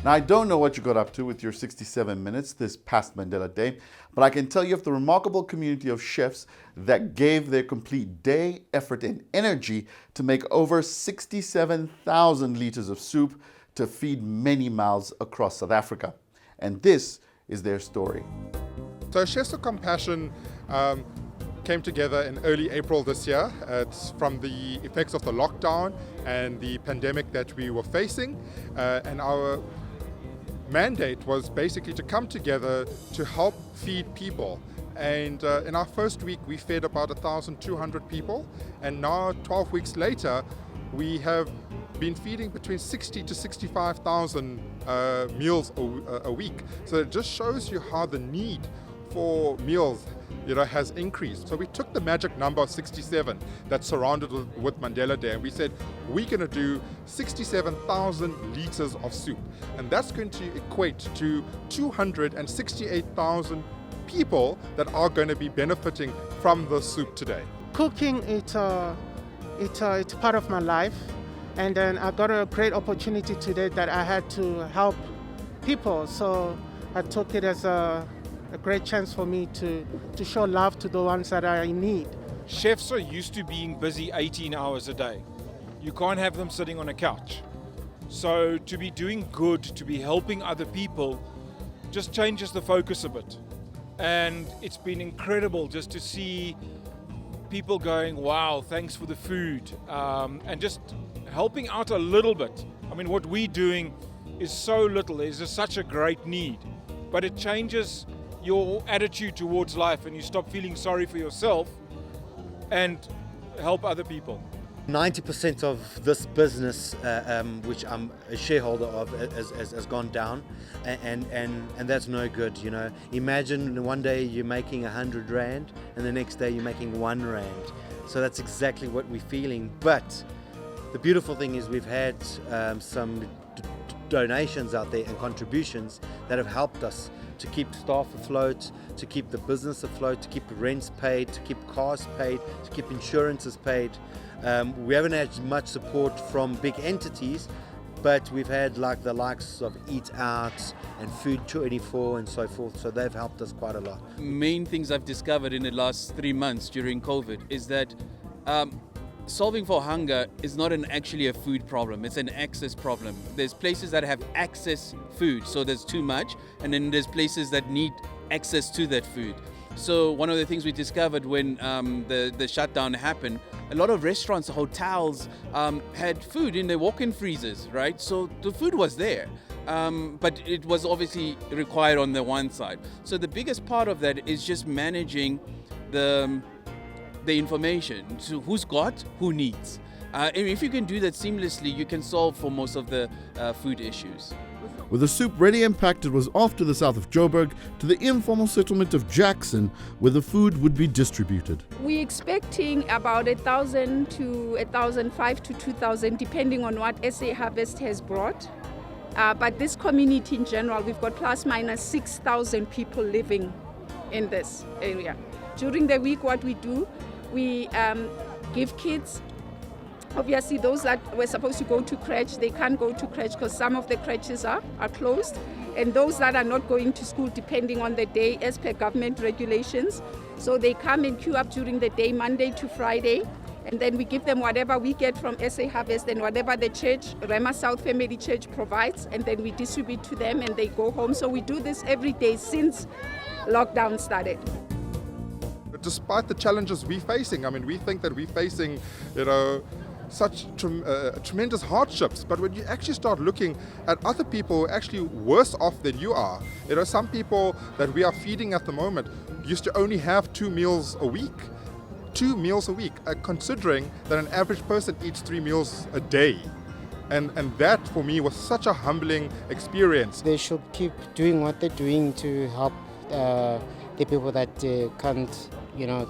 Now, I don't know what you got up to with your 67 minutes this past Mandela Day, but I can tell you of the remarkable community of chefs that gave their complete day, effort, and energy to make over 67,000 litres of soup to feed many mouths across South Africa. And this is their story. So Chefs of Compassion came together in early April this year. It's from the effects of the lockdown and the pandemic that we were facing. And our mandate was basically to come together to help feed people. And in our first week, we fed about 1,200 people. And now, 12 weeks later, we have been feeding between 60 to 65,000 meals a week. So it just shows you how the need for meals has increased. So we took the magic number of 67 that's surrounded with Mandela Day, and we said we're going to do 67,000 litres of soup, and that's going to equate to 268,000 people that are going to be benefiting from the soup today. Cooking, it's part of my life, and then I got a great opportunity today that I had to help people, so I took it as a great chance for me to show love to the ones that are in need. Chefs are used to being busy 18 hours a day. You can't have them sitting on a couch. So to be doing good, to be helping other people, just changes the focus a bit. And it's been incredible just to see people going, wow, thanks for the food, and just helping out a little bit. I mean, what we're doing is so little, there's just such a great need, but it changes your attitude towards life and you stop feeling sorry for yourself and help other people. 90% of this business, which I'm a shareholder of, has gone down, and that's no good. Imagine one day you're making 100 Rand and the next day you're making 1 Rand. So that's exactly what we're feeling. But the beautiful thing is we've had some donations out there and contributions that have helped us to keep staff afloat, to keep the business afloat, to keep rents paid, to keep cars paid, to keep insurances paid. We haven't had much support from big entities, but we've had the likes of Eat Out and Food 24 and so forth, so they've helped us quite a lot. Main things I've discovered in the last 3 months during COVID is that solving for hunger is not actually a food problem, it's an access problem. There's places that have access food, so there's too much, and then there's places that need access to that food. So one of the things we discovered when the shutdown happened, a lot of restaurants, hotels had food in their walk-in freezers, right? So the food was there, but it was obviously required on the one side. So the biggest part of that is just managing the information, so who's got, who needs. And if you can do that seamlessly, you can solve for most of the food issues. With the soup ready and packed, it was off to the south of Joburg to the informal settlement of Jackson, where the food would be distributed. We're expecting about 1,000 to 1,500 to 2,000, depending on what SA Harvest has brought. But this community in general, we've got plus minus 6,000 people living in this area. During the week, what we do, we give kids, obviously those that were supposed to go to crèche, they can't go to crèche because some of the crèches are closed. And those that are not going to school, depending on the day as per government regulations. So they come and queue up during the day, Monday to Friday. And then we give them whatever we get from SA Harvest and whatever the church, Rema South Family Church provides. And then we distribute to them and they go home. So we do this every day since lockdown started. Despite the challenges we're facing, I mean, we think that we're facing, such tremendous hardships, but when you actually start looking at other people who are actually worse off than you are, some people that we are feeding at the moment used to only have 2 meals a week. 2 meals a week, considering that an average person eats 3 meals a day. And that for me was such a humbling experience. They should keep doing what they're doing to help the people that can't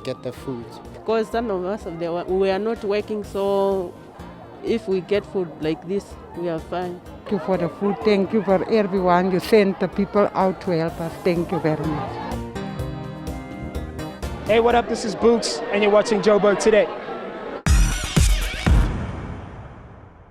get the food. Because some of us, we are not working, so if we get food like this, we are fine. Thank you for the food. Thank you for everyone. You sent the people out to help us. Thank you very much. Hey, what up? This is Boots, and you're watching Joburgtoday.